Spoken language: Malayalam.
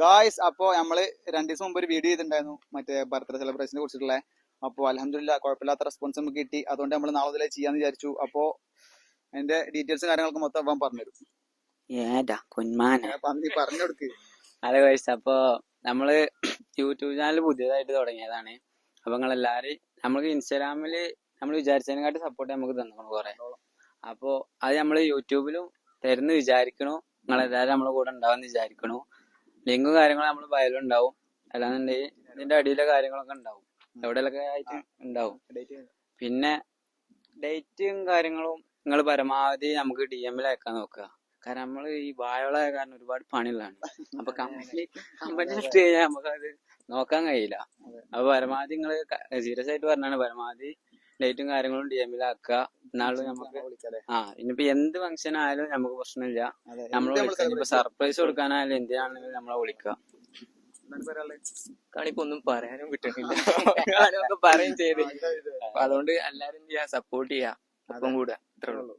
ഗായ്സ്, അപ്പൊ നമ്മള് 2 ദിവസം മുമ്പ് ഒരു വീഡിയോ ചെയ്തിട്ടുണ്ടായിരുന്നു മറ്റേ ബർത്ത്ഡേ സെലിബ്രേഷനെ കുറിച്ചിട്ടുള്ള. അപ്പൊ അൽഹംദുലില്ലാഹ് കുഴപ്പമില്ലാത്ത റെസ്പോൺസ് നമുക്ക് കിട്ടി. അതുകൊണ്ട് നമ്മൾ നാളെ മുതലേ ചെയ്യാന്ന് വിചാരിച്ചു. അപ്പൊ അതിന്റെ ഡീറ്റെയിൽസും കാര്യങ്ങളൊക്കെ മൊത്തം അവൻ പറഞ്ഞുതരും. പറഞ്ഞു കൊടുക്ക്. അതെ ഗൈസ്, അപ്പൊ നമ്മള് യൂട്യൂബ് ചാനൽ പുതിയതായിട്ട് തുടങ്ങിയതാണ്. അപ്പൊ നിങ്ങളെല്ലാരും നമുക്ക് ഇൻസ്റ്റാഗ്രാമില് നമ്മൾ വിചാരിച്ചതിനെക്കാട്ടി സപ്പോർട്ട് നമുക്ക് തന്നു കുറെ. അപ്പൊ അത് നമ്മള് യൂട്യൂബിലും തരുന്ന് വിചാരിക്കണു. നിങ്ങളെല്ലാരും നമ്മളെ കൂടെ ഉണ്ടാവും വിചാരിക്കണു. ലിങ്കും കാര്യങ്ങളും നമ്മള് ബയോയിലും ഉണ്ടാവും. അല്ലാന്നുണ്ടെങ്കിൽ ഇതിന്റെ അടിയിലെ കാര്യങ്ങളൊക്കെ ഉണ്ടാവും, എവിടെയൊക്കെ ആയിട്ട് ഉണ്ടാവും. പിന്നെ ഡേറ്റും കാര്യങ്ങളും നിങ്ങൾ പരമാവധി നമുക്ക് DM അയക്കാൻ നോക്കുക. കാരണം നമ്മള് ഈ വായോളായ കാരണം ഒരുപാട് പണികളാണ്. അപ്പൊ കമ്പനി ഇട്ട് കഴിഞ്ഞാൽ നമുക്കത് നോക്കാൻ കഴിയില്ല. അപ്പൊ പരമാവധി നിങ്ങൾ സീരിയസ് ആയിട്ട് പറഞ്ഞാണ്, പരമാവധി ഡേറ്റും കാര്യങ്ങളും DM ആക്കുക. എന്നാലും നമുക്ക് ഇനിയിപ്പോ എന്ത് ഫംഗ്ഷൻ ആയാലും നമുക്ക് പ്രശ്നമില്ല. നമ്മളെ വിളിക്കുക. ഇപ്പൊ സർപ്രൈസ് കൊടുക്കാനായാലും എന്തിനാണെങ്കിലും നമ്മളെ വിളിക്കുക. കാണിപ്പോ ഒന്നും പറയാനും കിട്ടണില്ല. പറയും ചെയ്ത്. അപ്പൊ അതുകൊണ്ട് എല്ലാരും സപ്പോർട്ട് ചെയ്യാ, ഒപ്പം കൂടാ. ഇത്രേ ഉള്ളൂ.